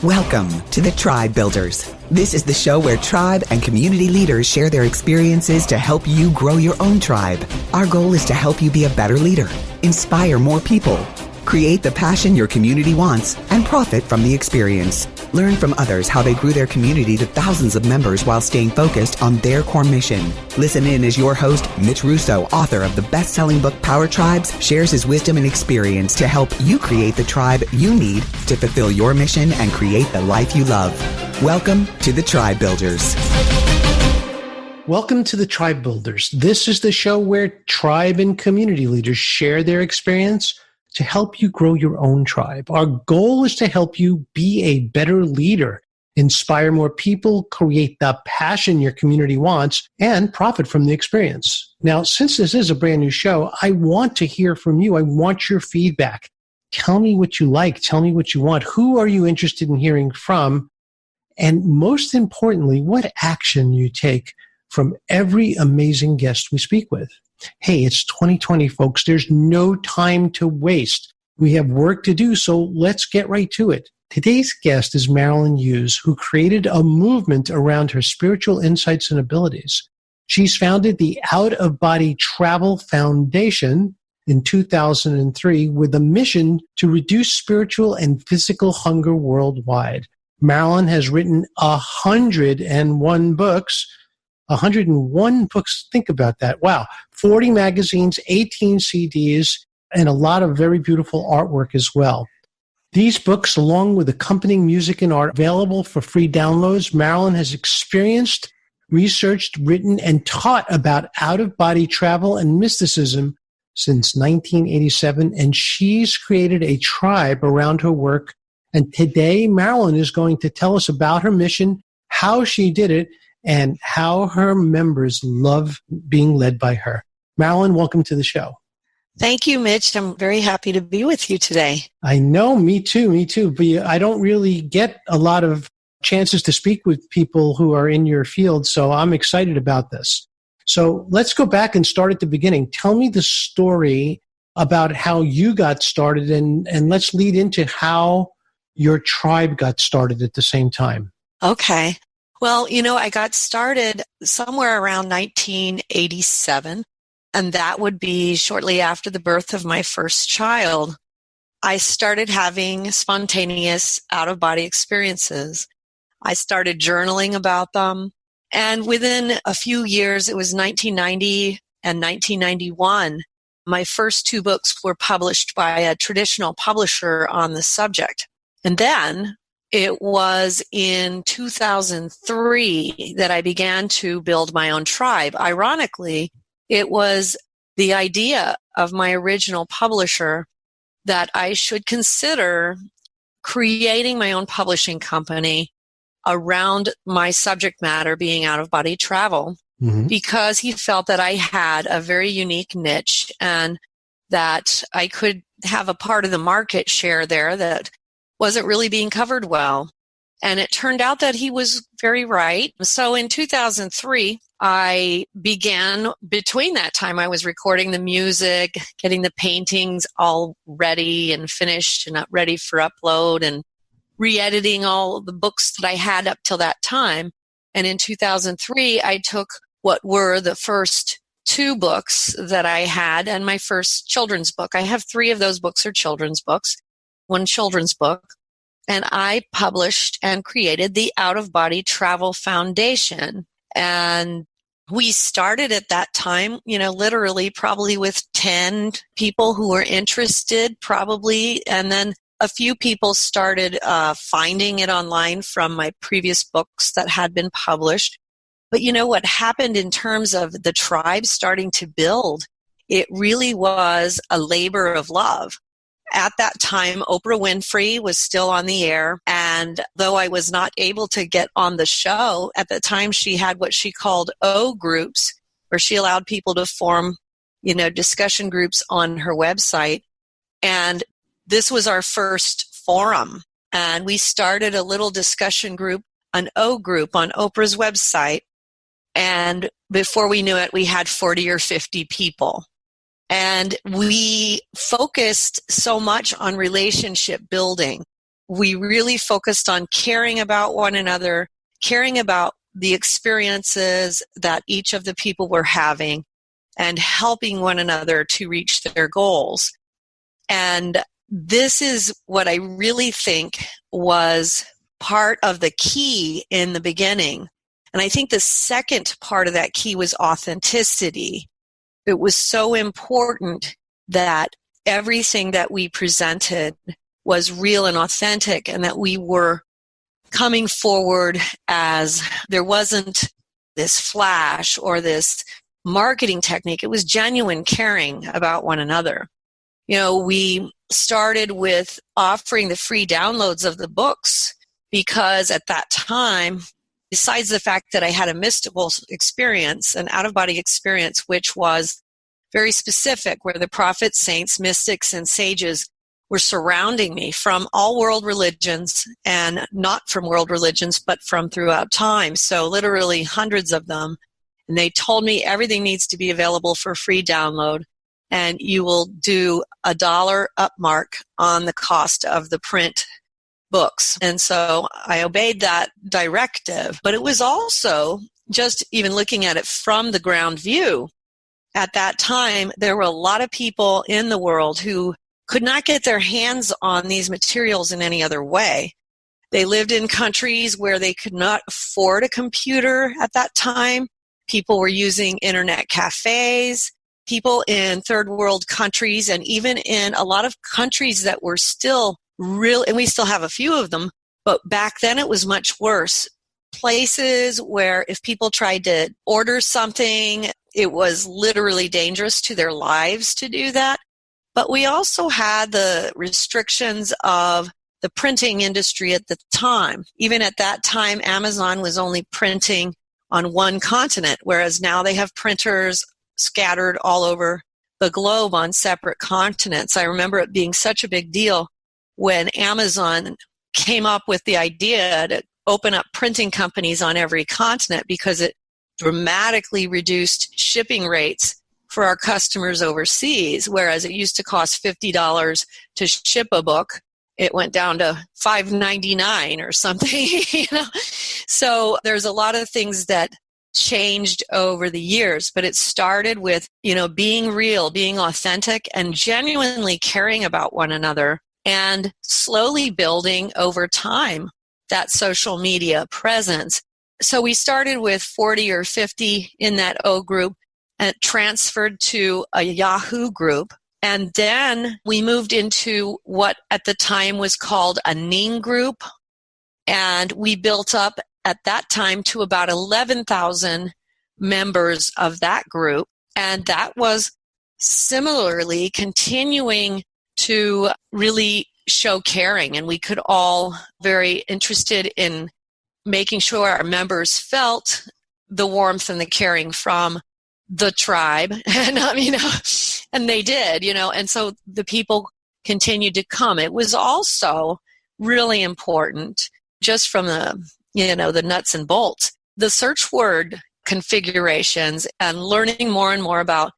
Welcome to the Tribe Builders. This is the show where tribe and community leaders share their experiences to help you grow your own tribe. Our goal is to help you be a better leader, inspire more people, create the passion your community wants, and profit from the experience. Learn from others how they grew their community to thousands of members while staying focused on their core mission. Listen in as your host, Mitch Russo, author of the best-selling book Power Tribes, shares his wisdom and experience to help you create the tribe you need to fulfill your mission and create the life you love. Welcome to the Tribe Builders. Welcome to the Tribe Builders. This is the show where tribe and community leaders share their experience to help you grow your own tribe. Our goal is to help you be a better leader, inspire more people, create the passion your community wants, and profit from the experience. Now, since this is a brand new show, I want to hear from you. I want your feedback. Tell me what you like. Tell me what you want. Who are you interested in hearing from? And most importantly, what action you take from every amazing guest we speak with. Hey, it's 2020, folks. There's no time to waste. We have work to do, so let's get right to it. Today's guest is Marilynn Hughes, who created a movement around her spiritual insights and abilities. She's founded the Out of Body Travel Foundation in 2003 with a mission to reduce spiritual and physical hunger worldwide. Marilynn has written 101 books. 101 books, think about that. Wow. 40 magazines, 18 CDs, and a lot of very beautiful artwork as well. These books, along with accompanying music and art, available for free downloads. Marilynn has experienced, researched, written, and taught about out-of-body travel and mysticism since 1987, and she's created a tribe around her work. And today, Marilynn is going to tell us about her mission, how she did it, and how her members love being led by her. Marilynn, welcome to the show. Thank you, Mitch. I'm very happy to be with you today. I know, me too. But I don't really get a lot of chances to speak with people who are in your field, so I'm excited about this. So let's go back and start at the beginning. Tell me the story about how you got started, and let's lead into how your tribe got started at the same time. Okay. Well, I got started somewhere around 1987, and that would be shortly after the birth of my first child. I started having spontaneous out-of-body experiences. I started journaling about them, and within a few years, it was 1990 and 1991, my first two books were published by a traditional publisher on the subject. And then it was in 2003 that I began to build my own tribe. Ironically, it was the idea of my original publisher that I should consider creating my own publishing company around my subject matter being out-of-body travel, because he felt that I had a very unique niche and that I could have a part of the market share there that wasn't really being covered well. And it turned out that he was very right. So in 2003, I began, between that time, I was recording the music, getting the paintings all ready and finished and ready for upload, and re-editing all the books that I had up till that time. And in 2003, I took what were the first two books that I had and my first children's book. I have three of those books are children's books. One children's book, and I published and created the Out of Body Travel Foundation. And we started at that time, literally probably with 10 people who were interested, probably, and then a few people started finding it online from my previous books that had been published. But what happened in terms of the tribe starting to build, it really was a labor of love. At that time, Oprah Winfrey was still on the air, and though I was not able to get on the show, at the time she had what she called O groups, where she allowed people to form, discussion groups on her website. And this was our first forum, and we started a little discussion group, an O group on Oprah's website, and before we knew it, we had 40 or 50 people. And we focused so much on relationship building. we really focused on caring about one another, caring about the experiences that each of the people were having, and helping one another to reach their goals. And this is what I really think was part of the key in the beginning. And I think the second part of that key was authenticity. It was so important that everything that we presented was real and authentic, and that we were coming forward as there wasn't this flash or this marketing technique. It was genuine caring about one another. We started with offering the free downloads of the books because at that time, besides the fact that I had a mystical experience, an out-of-body experience, which was very specific, where the prophets, saints, mystics, and sages were surrounding me from all world religions, and not from world religions, but from throughout time. So literally hundreds of them. And they told me everything needs to be available for free download, and you will do $1 upmark on the cost of the print books. And so I obeyed that directive. But it was also, just even looking at it from the ground view, at that time, there were a lot of people in the world who could not get their hands on these materials in any other way. They lived in countries where they could not afford a computer at that time. People were using internet cafes. People in third world countries, and even in a lot of countries that were still real, and we still have a few of them, but back then it was much worse. Places where if people tried to order something, it was literally dangerous to their lives to do that. But we also had the restrictions of the printing industry at the time. Even at that time, Amazon was only printing on one continent, whereas now they have printers scattered all over the globe on separate continents. I remember it being such a big deal when Amazon came up with the idea to open up printing companies on every continent, because it dramatically reduced shipping rates for our customers overseas. Whereas it used to cost $50 to ship a book, it went down to $5.99 or something. So there's a lot of things that changed over the years, but it started with, being real, being authentic, and genuinely caring about one another, and slowly building over time that social media presence. So we started with 40 or 50 in that O group, and transferred to a Yahoo group. And then we moved into what at the time was called a Ning group. And we built up at that time to about 11,000 members of that group. And that was similarly continuing to really show caring. And we could all very interested in making sure our members felt the warmth and the caring from the tribe. And, and they did, and so the people continued to come. It was also really important, just from the, the nuts and bolts, the search word configurations, and learning more and more about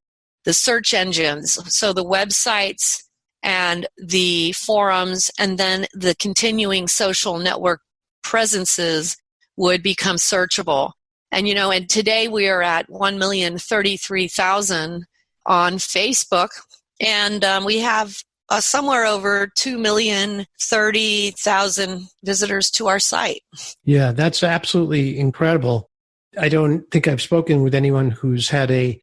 the search engines. So the websites and the forums, and then the continuing social network presences would become searchable. And, and today we are at 1,033,000 on Facebook, and we have somewhere over 2,030,000 visitors to our site. Yeah, that's absolutely incredible. I don't think I've spoken with anyone who's had a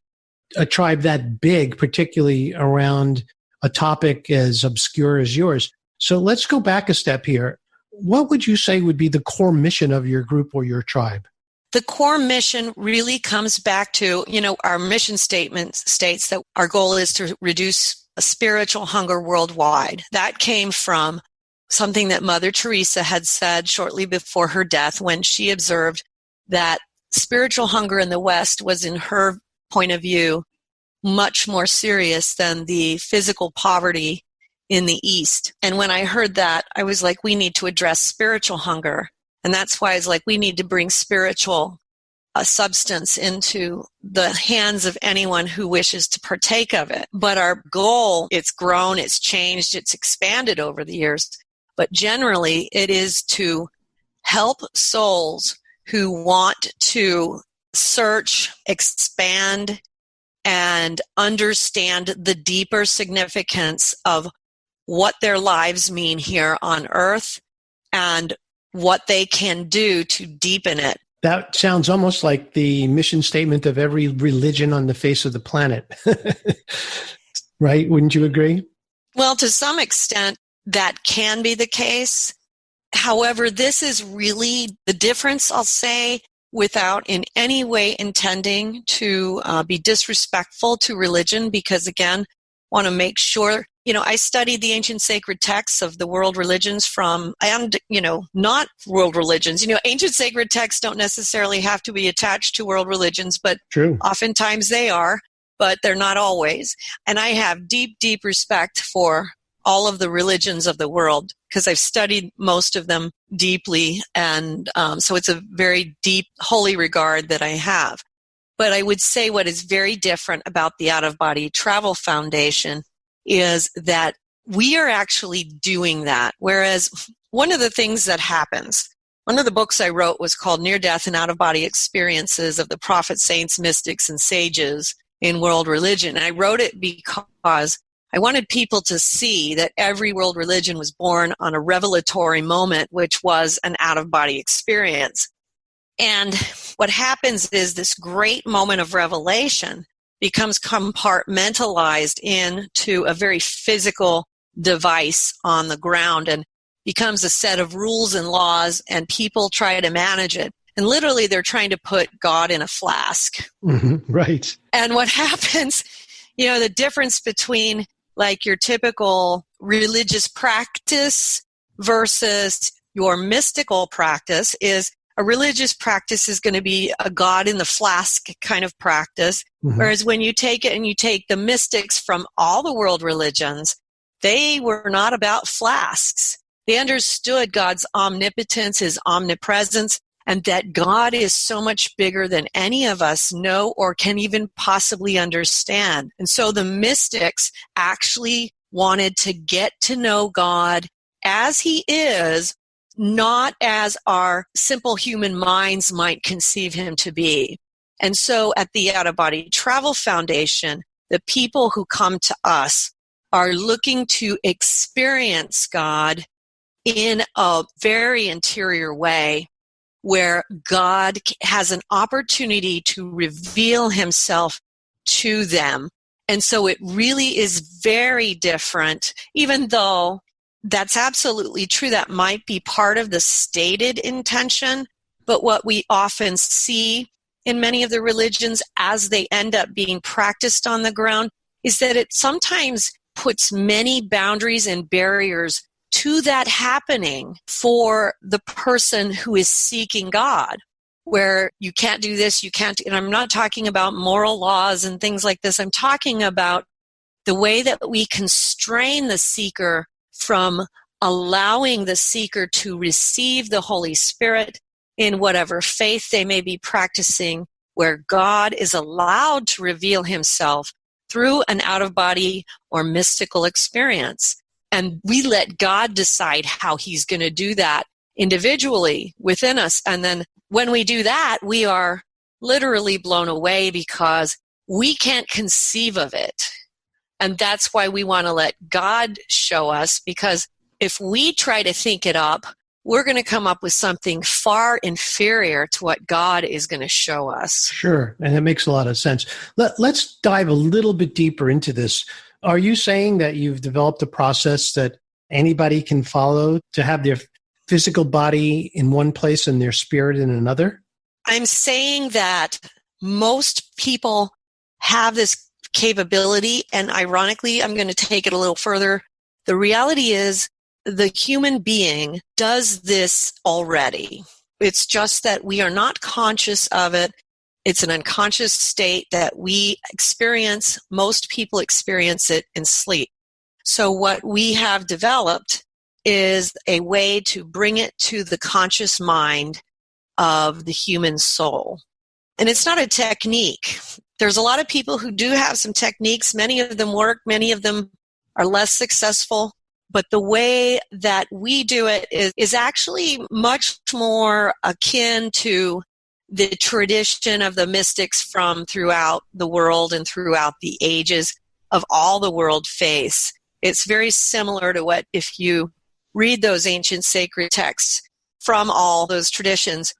tribe that big, particularly around a topic as obscure as yours. So let's go back a step here. What would you say would be the core mission of your group or your tribe? The core mission really comes back to, our mission statement states that our goal is to reduce spiritual hunger worldwide. That came from something that Mother Teresa had said shortly before her death, when she observed that spiritual hunger in the West was, in her point of view, much more serious than the physical poverty in the East. And when I heard that, I was like, we need to address spiritual hunger. And that's why it's like we need to bring spiritual substance into the hands of anyone who wishes to partake of it. But our goal, it's grown, it's changed, it's expanded over the years. but generally it is to help souls who want to search, expand, and understand the deeper significance of what their lives mean here on earth and what they can do to deepen it. That sounds almost like the mission statement of every religion on the face of the planet. Right? Wouldn't you agree? Well, to some extent, that can be the case. However, this is really the difference, I'll say, without in any way intending to be disrespectful to religion, because again, want to make sure, I studied the ancient sacred texts of the world religions and not world religions. Ancient sacred texts don't necessarily have to be attached to world religions, but True. Oftentimes they are, but they're not always. And I have deep, deep respect for all of the religions of the world because I've studied most of them deeply. And so it's a very deep, holy regard that I have. But I would say what is very different about the Out-of-Body Travel Foundation is that we are actually doing that. Whereas one of the things that happens, one of the books I wrote was called Near-Death and Out-of-Body Experiences of the Prophets, Saints, Mystics, and Sages in World Religion. And I wrote it because I wanted people to see that every world religion was born on a revelatory moment, which was an out-of-body experience. And what happens is this great moment of revelation becomes compartmentalized into a very physical device on the ground and becomes a set of rules and laws, and people try to manage it. And literally, they're trying to put God in a flask. Mm-hmm. Right. And what happens, the difference between like your typical religious practice versus your mystical practice is a religious practice is going to be a God in the flask kind of practice. Mm-hmm. Whereas when you take it and you take the mystics from all the world religions, they were not about flasks. They understood God's omnipotence, his omnipresence, and that God is so much bigger than any of us know or can even possibly understand. And so the mystics actually wanted to get to know God as he is, not as our simple human minds might conceive him to be. And so at the Out-of-Body Travel Foundation, the people who come to us are looking to experience God in a very interior way, where God has an opportunity to reveal himself to them. And so it really is very different, even though that's absolutely true. That might be part of the stated intention. But what we often see in many of the religions as they end up being practiced on the ground is that it sometimes puts many boundaries and barriers to that happening for the person who is seeking God, where you can't do this, you can't, and I'm not talking about moral laws and things like this. I'm talking about the way that we constrain the seeker from allowing the seeker to receive the Holy Spirit in whatever faith they may be practicing, where God is allowed to reveal himself through an out-of-body or mystical experience. And we let God decide how he's going to do that individually within us. And then when we do that, we are literally blown away because we can't conceive of it. And that's why we want to let God show us, because if we try to think it up, we're going to come up with something far inferior to what God is going to show us. Sure. And it makes a lot of sense. Let's dive a little bit deeper into this. Are you saying that you've developed a process that anybody can follow to have their physical body in one place and their spirit in another? I'm saying that most people have this capability, and ironically, I'm going to take it a little further. The reality is the human being does this already. It's just that we are not conscious of it. It's an unconscious state that we experience. Most people experience it in sleep. So what we have developed is a way to bring it to the conscious mind of the human soul. And it's not a technique. There's a lot of people who do have some techniques. Many of them work. Many of them are less successful. But the way that we do it is actually much more akin to the tradition of the mystics from throughout the world and throughout the ages of all the world faiths. It's very similar to what, if you read those ancient sacred texts from all those traditions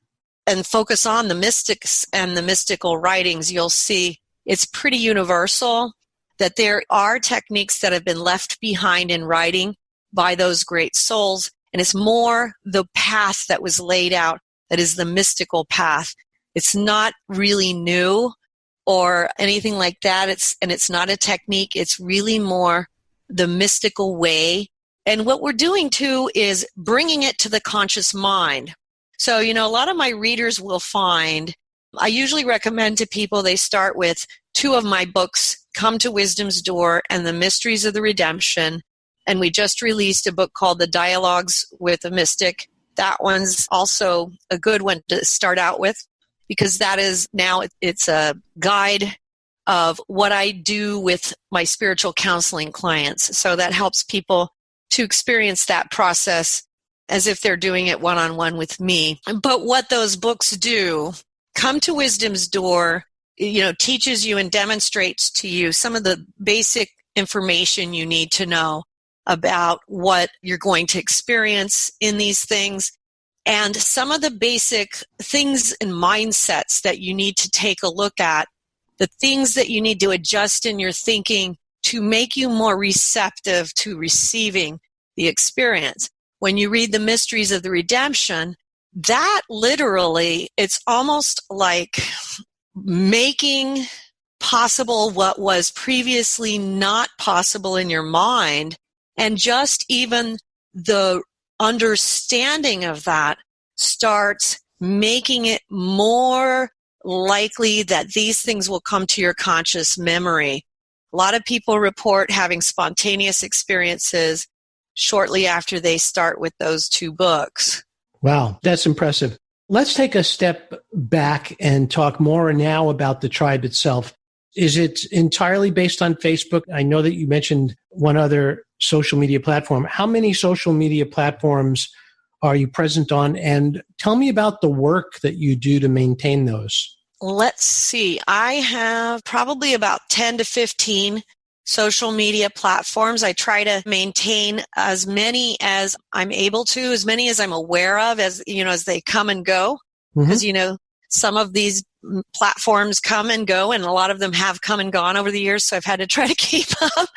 and focus on the mystics and the mystical writings, you'll see it's pretty universal that there are techniques that have been left behind in writing by those great souls, and it's more the path that was laid out that is the mystical path. It's not really new or anything like that. It's not a technique. It's really more the mystical way. And what we're doing too is bringing it to the conscious mind. So, a lot of my readers will find, I usually recommend to people they start with 2 of my books, Come to Wisdom's Door and The Mysteries of the Redemption. And we just released a book called The Dialogues with a Mystic. That one's also a good one to start out with, because that is now, it's a guide of what I do with my spiritual counseling clients. So that helps people to experience that process as if they're doing it one-on-one with me. But what those books do, Come to Wisdom's Door, teaches you and demonstrates to you some of the basic information you need to know about what you're going to experience in these things, and some of the basic things and mindsets that you need to take a look at, the things that you need to adjust in your thinking to make you more receptive to receiving the experience. When you read The Mysteries of the Redemption, that literally, it's almost like making possible what was previously not possible in your mind. And just even the understanding of that starts making it more likely that these things will come to your conscious memory. A lot of people report having spontaneous experiences shortly after they start with those 2 books. Wow, that's impressive. Let's take a step back and talk more now about the tribe itself. Is it entirely based on Facebook? I know that you mentioned one other social media platform. How many social media platforms are you present on? And tell me about the work that you do to maintain those. Let's see. I have probably about 10 to 15 social media platforms. I try to maintain as many as I'm able to, as many as I'm aware of, as they come and go. Because, some of these platforms come and go, and a lot of them have come and gone over the years, so I've had to try to keep up.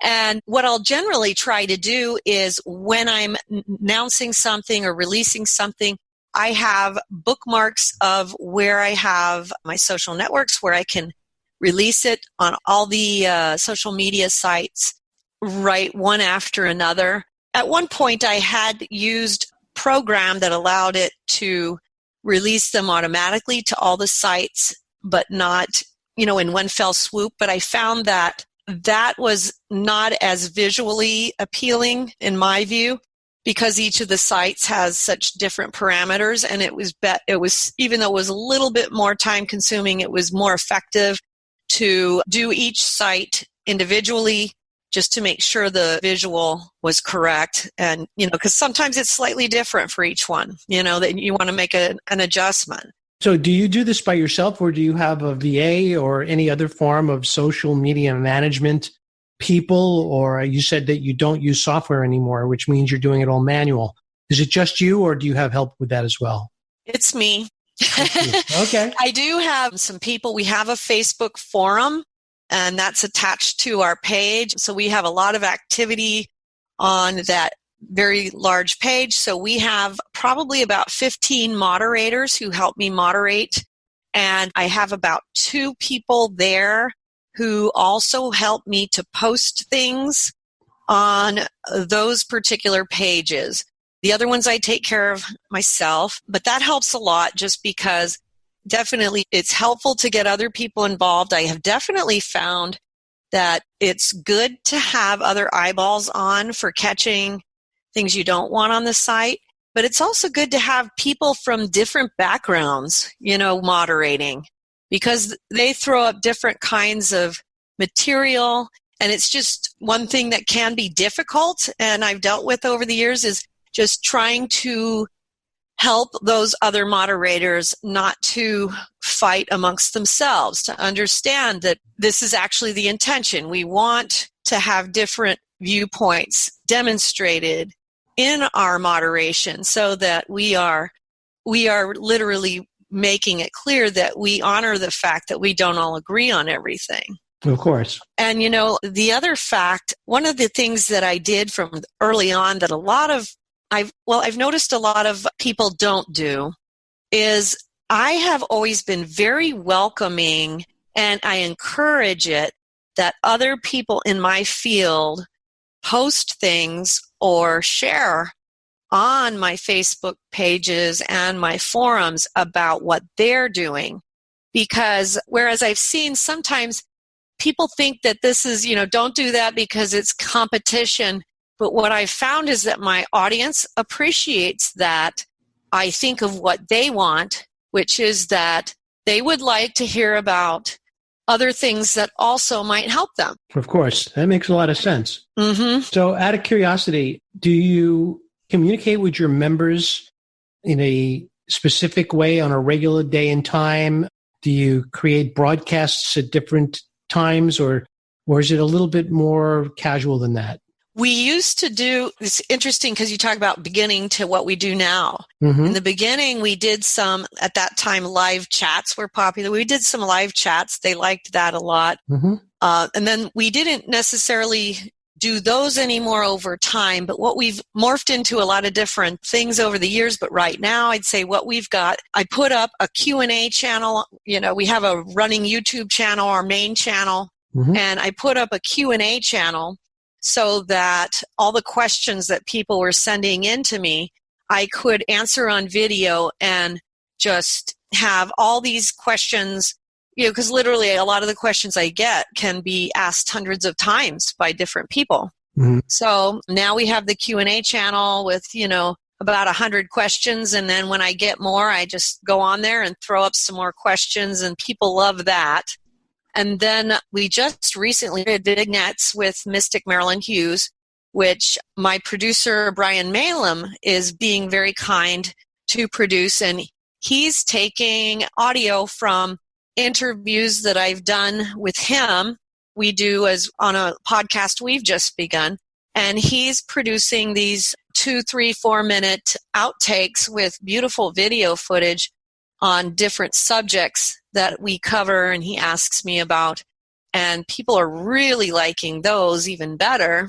And what I'll generally try to do is when I'm announcing something or releasing something, I have bookmarks of where I have my social networks, where I can release it on all the social media sites right one after another. At one point, I had used a program that allowed it to release them automatically to all the sites, but not, in one fell swoop. But I found that was not as visually appealing in my view, because each of the sites has such different parameters, and it was even though it was a little bit more time consuming, it was more effective to do each site individually just to make sure the visual was correct. And, because sometimes it's slightly different for each one, that you want to make an adjustment. So do you do this by yourself, or do you have a VA or any other form of social media management people? Or you said that you don't use software anymore, which means you're doing it all manual. Is it just you, or do you have help with that as well? It's me. Okay. I do have some people. We have a Facebook forum, and that's attached to our page. So we have a lot of activity on that very large page. So we have probably about 15 moderators who help me moderate. And I have about 2 people there who also help me to post things on those particular pages. The other ones I take care of myself, but that helps a lot just because definitely it's helpful to get other people involved. I have definitely found that it's good to have other eyeballs on for catching things you don't want on the site, but it's also good to have people from different backgrounds, moderating, because they throw up different kinds of material And it's just one thing that can be difficult, and I've dealt with over the years, is just trying to help those other moderators not to fight amongst themselves, to understand that this is actually the intention. We want to have different viewpoints demonstrated in our moderation so that we are literally making it clear that we honor the fact that we don't all agree on everything. Of course. And, the other fact, one of the things that I did from early on that I've noticed a lot of people don't do is I have always been very welcoming, and I encourage it, that other people in my field post things or share on my Facebook pages and my forums about what they're doing. Because whereas I've seen sometimes people think that this is, don't do that because it's competition. But what I've found is that my audience appreciates that I think of what they want, which is that they would like to hear about other things that also might help them. Of course. That makes a lot of sense. Mm-hmm. So out of curiosity, do you communicate with your members in a specific way on a regular day and time? Do you create broadcasts at different times, or is it a little bit more casual than that? We used to do, it's interesting because you talk about beginning to what we do now. Mm-hmm. In the beginning, we did some, at that time, live chats were popular. We did some live chats. They liked that a lot. Mm-hmm. And then we didn't necessarily do those anymore over time, but what we've morphed into a lot of different things over the years. But right now, I'd say what we've got, I put up a Q&A channel. We have a running YouTube channel, our main channel, mm-hmm. and I put up a Q&A channel so that all the questions that people were sending in to me, I could answer on video and just have all these questions, because literally a lot of the questions I get can be asked hundreds of times by different people. Mm-hmm. So now we have the Q&A channel with, about 100 questions. And then when I get more, I just go on there and throw up some more questions, and people love that. And then we just recently did vignettes with Mystic Marilynn Hughes, which my producer, Brian Malum, is being very kind to produce. And he's taking audio from interviews that I've done with him. We do as on a podcast we've just begun. And he's producing these 2, 3, 4-minute outtakes with beautiful video footage on different subjects that we cover and he asks me about. And people are really liking those even better.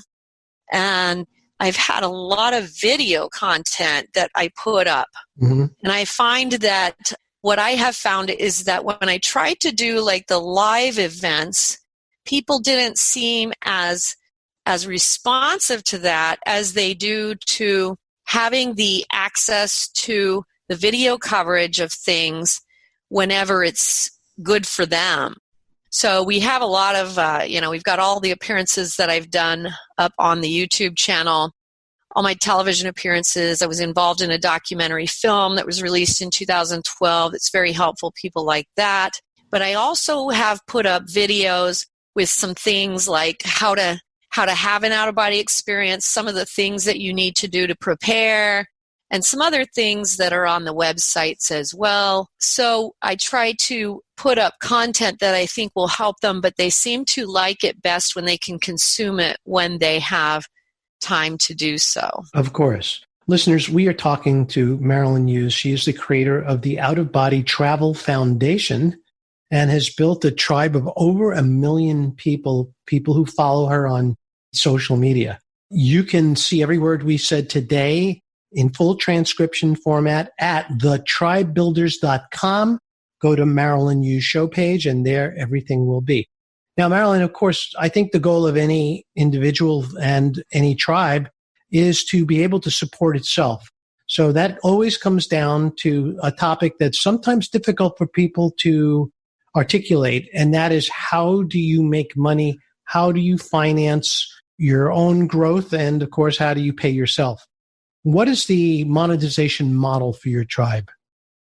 And I've had a lot of video content that I put up. Mm-hmm. And I find that what I have found is that when I tried to do like the live events, people didn't seem as responsive to that as they do to having the access to the video coverage of things whenever it's good for them. So we have a lot of, we've got all the appearances that I've done up on the YouTube channel, all my television appearances. I was involved in a documentary film that was released in 2012. It's very helpful. People like that. But I also have put up videos with some things like how to have an out-of-body experience, some of the things that you need to do to prepare, and some other things that are on the websites as well. So I try to put up content that I think will help them, but they seem to like it best when they can consume it when they have time to do so. Of course. Listeners, we are talking to Marilynn Hughes. She is the creator of the Out of Body Travel Foundation and has built a tribe of over 1 million people who follow her on social media. You can see every word we said today in full transcription format at thetribebuilders.com. Go to Marilynn Hughes show page, and there everything will be. Now, Marilynn, of course, I think the goal of any individual and any tribe is to be able to support itself. So that always comes down to a topic that's sometimes difficult for people to articulate, and that is, how do you make money? How do you finance your own growth? And of course, how do you pay yourself? What is the monetization model for your tribe?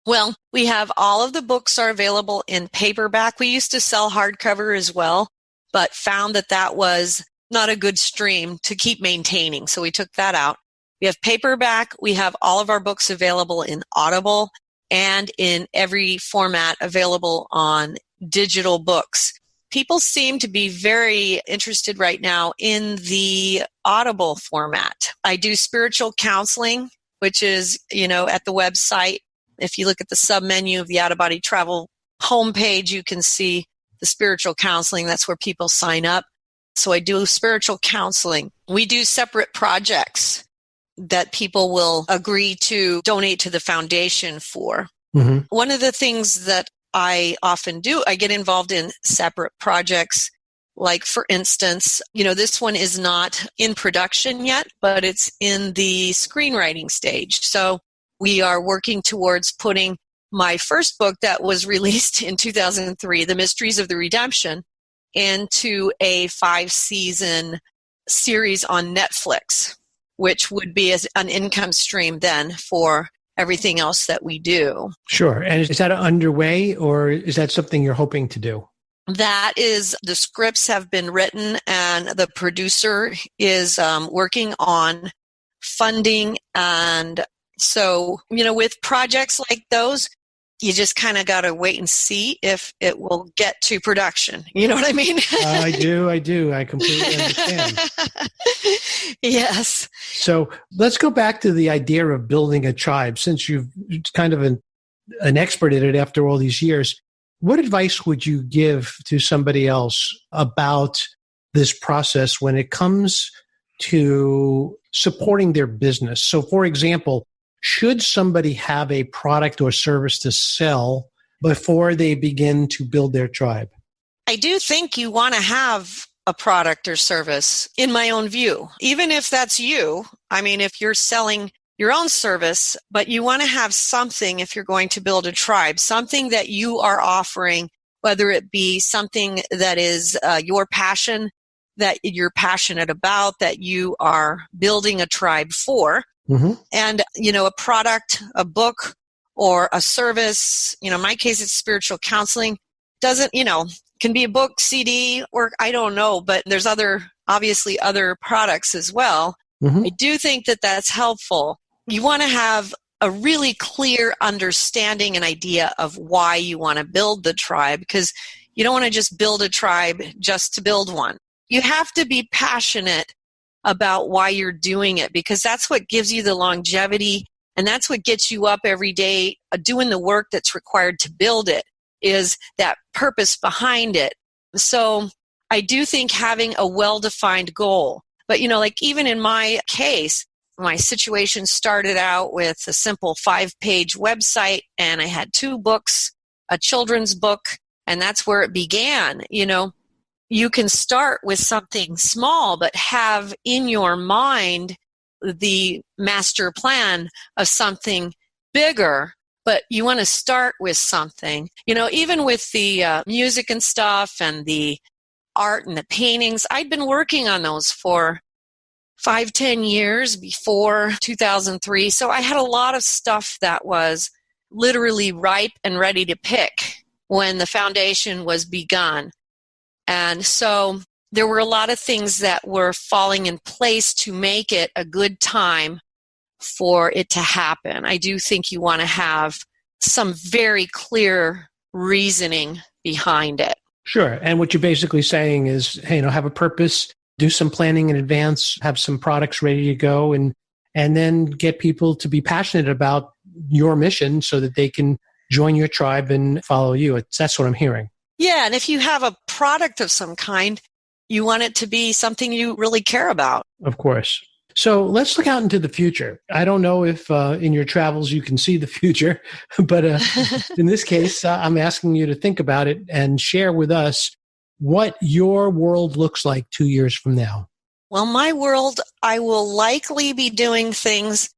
Well, we have all of the books are available in paperback. We used to sell hardcover as well. but found that that was not a good stream to keep maintaining. So we took that out. We have paperback. We have all of our books available in Audible and in every format available on digital books. People seem to be very interested right now in the Audible format. I do spiritual counseling, which is, at the website. If you look at the sub-menu of the Out of Body Travel homepage, you can see the spiritual counseling. That's where people sign up. So I do spiritual counseling. We do separate projects that people will agree to donate to the foundation for. Mm-hmm. One of the things that I often do, I get involved in separate projects. Like, for instance, this one is not in production yet, but it's in the screenwriting stage. So we are working towards putting my first book that was released in 2003, The Mysteries of the Redemption, into a 5-season series on Netflix, which would be an income stream then for everything else that we do. Sure. And is that underway, or is that something you're hoping to do? That is, the scripts have been written and the producer is working on funding. And so, with projects like those, you just kind of got to wait and see if it will get to production. You know what I mean? I do. I completely understand. Yes. So let's go back to the idea of building a tribe. Since you've kind of an expert in it after all these years, what advice would you give to somebody else about this process when it comes to supporting their business? So, for example, should somebody have a product or service to sell before they begin to build their tribe? I do think you want to have a product or service, in my own view. Even if that's you, if you're selling your own service, but you want to have something if you're going to build a tribe, something that you are offering, whether it be something that is your passion, that you're passionate about, that you are building a tribe for. Mm-hmm. And, a product, a book, or a service, in my case, it's spiritual counseling, can be a book, CD, or I don't know, but there's obviously other products as well. Mm-hmm. I do think that that's helpful. You want to have a really clear understanding and idea of why you want to build the tribe, because you don't want to just build a tribe just to build one. You have to be passionate about why you're doing it, because that's what gives you the longevity, and that's what gets you up every day doing the work that's required to build it, is that purpose behind it. So I do think having a well-defined goal, but even in my case, my situation started out with a simple 5-page website, and I had 2 books, a children's book, and that's where it began. You can start with something small, but have in your mind the master plan of something bigger. But you want to start with something. Even with the music and stuff and the art and the paintings, I'd been working on those for 5-10 years before 2003. So I had a lot of stuff that was literally ripe and ready to pick when the foundation was begun. And so there were a lot of things that were falling in place to make it a good time for it to happen. I do think you want to have some very clear reasoning behind it. Sure. And what you're basically saying is, hey, have a purpose, do some planning in advance, have some products ready to go, and then get people to be passionate about your mission so that they can join your tribe and follow you. That's what I'm hearing. Yeah, and if you have a product of some kind, you want it to be something you really care about. Of course. So let's look out into the future. I don't know if in your travels you can see the future, but in this case, I'm asking you to think about it and share with us what your world looks like 2 years from now. Well, my world, I will likely be doing things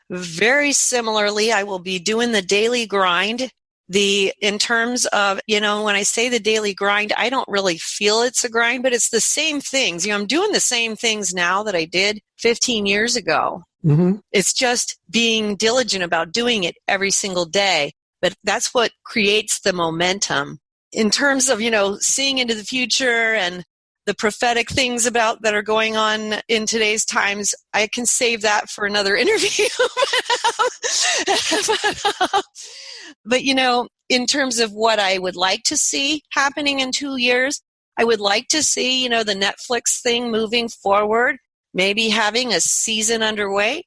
very similarly. I will be doing the daily grind. In terms of, when I say the daily grind, I don't really feel it's a grind, but it's the same things. I'm doing the same things now that I did 15 years ago. Mm-hmm. It's just being diligent about doing it every single day. But that's what creates the momentum. In terms of, seeing into the future and the prophetic things about that are going on in today's times, I can save that for another interview. But, in terms of what I would like to see happening in 2 years, I would like to see, the Netflix thing moving forward, maybe having a season underway,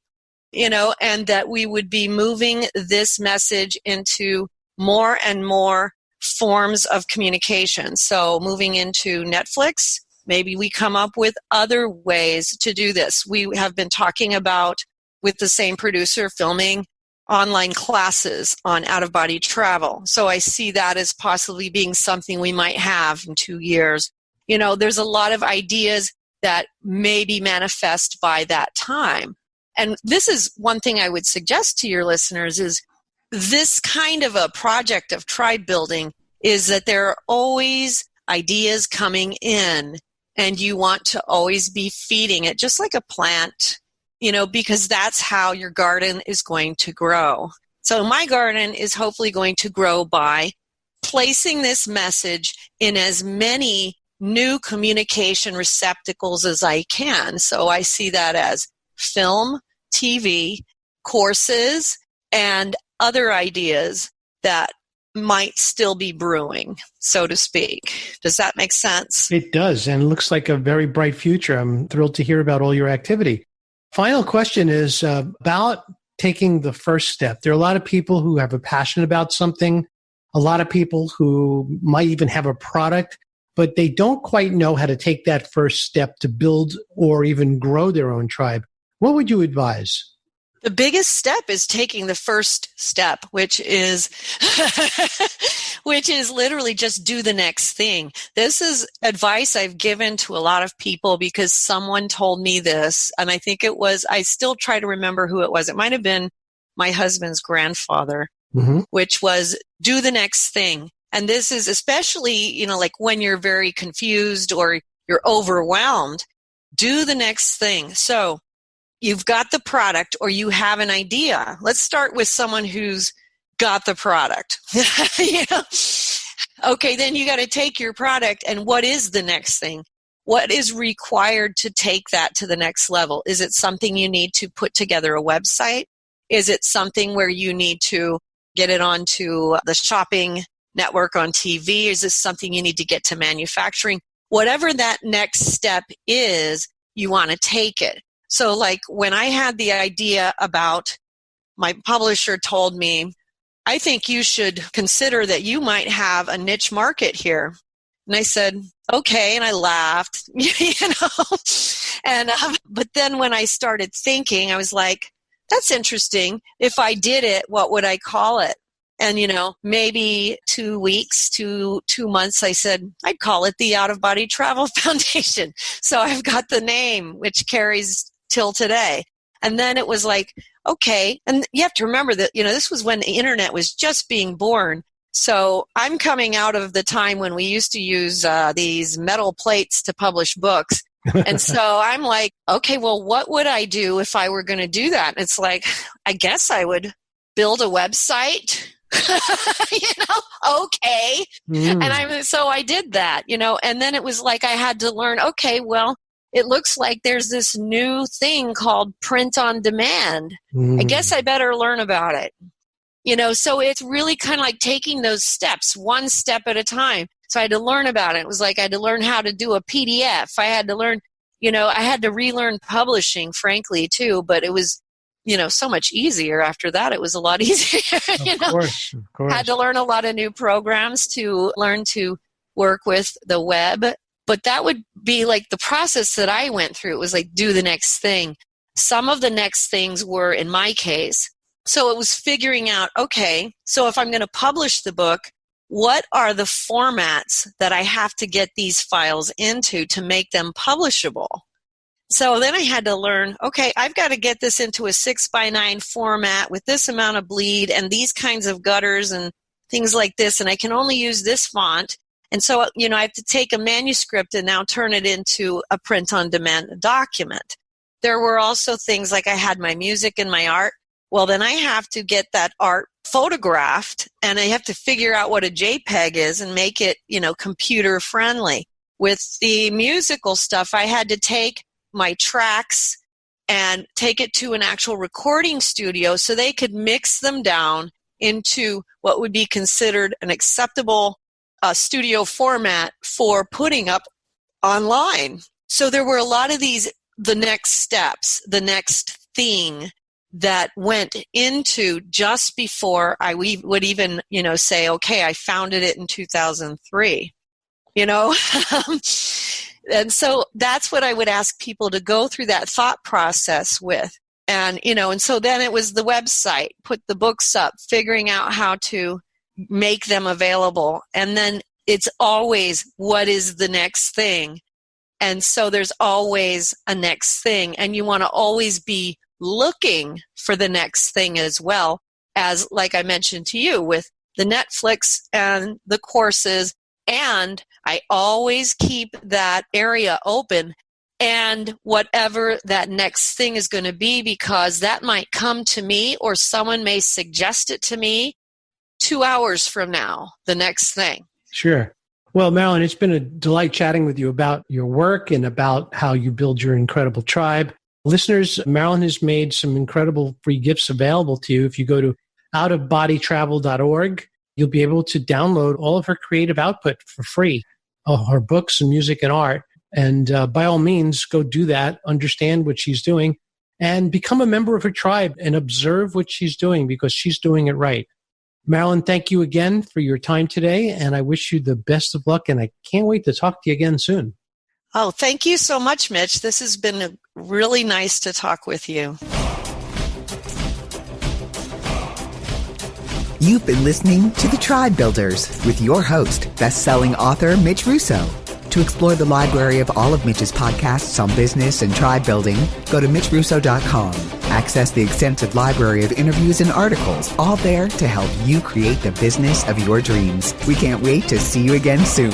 and that we would be moving this message into more and more forms of communication. So moving into Netflix, maybe we come up with other ways to do this. We have been talking about, with the same producer, filming online classes on out-of-body travel. So I see that as possibly being something we might have in 2 years. There's a lot of ideas that maybe manifest by that time. And this is one thing I would suggest to your listeners is this kind of a project of tribe building is that there are always ideas coming in, and you want to always be feeding it, just like a plant, because that's how your garden is going to grow. So my garden is hopefully going to grow by placing this message in as many new communication receptacles as I can. So I see that as film, TV, courses, and other ideas that might still be brewing, so to speak. Does that make sense? It does, and it looks like a very bright future. I'm thrilled to hear about all your activity. Final question is about taking the first step. There are a lot of people who have a passion about something, a lot of people who might even have a product, but they don't quite know how to take that first step to build or even grow their own tribe. What would you advise? The biggest step is taking the first step, which is literally just do the next thing. This is advice I've given to a lot of people because someone told me this, and I think I still try to remember who it was. It might have been my husband's grandfather, which was do the next thing. And this is especially, like when you're very confused or you're overwhelmed, do the next thing. So you've got the product or you have an idea. Let's start with someone who's got the product. Okay, then you got to take your product and what is the next thing? What is required to take that to the next level? Is it something you need to put together a website? Is it something where you need to get it onto the shopping network on TV? Is this something you need to get to manufacturing? Whatever that next step is, you want to take it. So like when I had the idea about, my publisher told me, I think you should consider that you might have a niche market here. And I said, okay. And I laughed, but then when I started thinking, I was like, that's interesting. If I did it, what would I call it? And, maybe 2 weeks to 2 months, I said, I'd call it the Out of Body Travel Foundation. So I've got the name, which carries till today. And then it was like, okay. And you have to remember that, this was when the internet was just being born. So I'm coming out of the time when we used to use these metal plates to publish books. And so I'm like, okay, well, what would I do if I were going to do that? And it's like, I guess I would build a website. Okay. And so I did that, and then it was like I had to learn, okay, well, it looks like there's this new thing called print on demand. I guess I better learn about it. So it's really kind of like taking those steps, one step at a time. So I had to learn about it. It was like I had to learn how to do a PDF. I had to learn, I had to relearn publishing, frankly, too. But it was, so much easier after that. It was a lot easier. Of course. Had to learn a lot of new programs to learn to work with the web. But that would be like the process that I went through. It was like, do the next thing. Some of the next things were, in my case, so it was figuring out, okay, so if I'm going to publish the book, what are the formats that I have to get these files into to make them publishable? So then I had to learn, okay, I've got to get this into a 6x9 format with this amount of bleed and these kinds of gutters and things like this, and I can only use this font. And so, I have to take a manuscript and now turn it into a print-on-demand document. There were also things like I had my music and my art. Well, then I have to get that art photographed, and I have to figure out what a JPEG is and make it, computer-friendly. with the musical stuff, I had to take my tracks and take it to an actual recording studio so they could mix them down into what would be considered an acceptable studio format for putting up online. So there were a lot of these, the next steps, the next thing that went into just before I would even, say, okay, I founded it in 2003, And so that's what I would ask people to go through that thought process with. And, and so then it was the website, put the books up, figuring out how to make them available. And then it's always, what is the next thing? And so there's always a next thing. And you want to always be looking for the next thing as well as, like I mentioned to you, with the Netflix and the courses. And I always keep that area open and whatever that next thing is going to be, because that might come to me or someone may suggest it to me 2 hours from now, the next thing. Sure. Well, Marilynn, it's been a delight chatting with you about your work and about how you build your incredible tribe. Listeners, Marilynn has made some incredible free gifts available to you. If you go to outofbodytravel.org, you'll be able to download all of her creative output for free, her books and music and art. And by all means, go do that, understand what she's doing, and become a member of her tribe and observe what she's doing, because she's doing it right. Marilynn, thank you again for your time today, and I wish you the best of luck, and I can't wait to talk to you again soon. Oh, thank you so much, Mitch. This has been really nice to talk with you. You've been listening to The Tribe Builders with your host, best-selling author Mitch Russo. To explore the library of all of Mitch's podcasts on business and tribe building, go to MitchRusso.com. Access the extensive library of interviews and articles, all there to help you create the business of your dreams. We can't wait to see you again soon.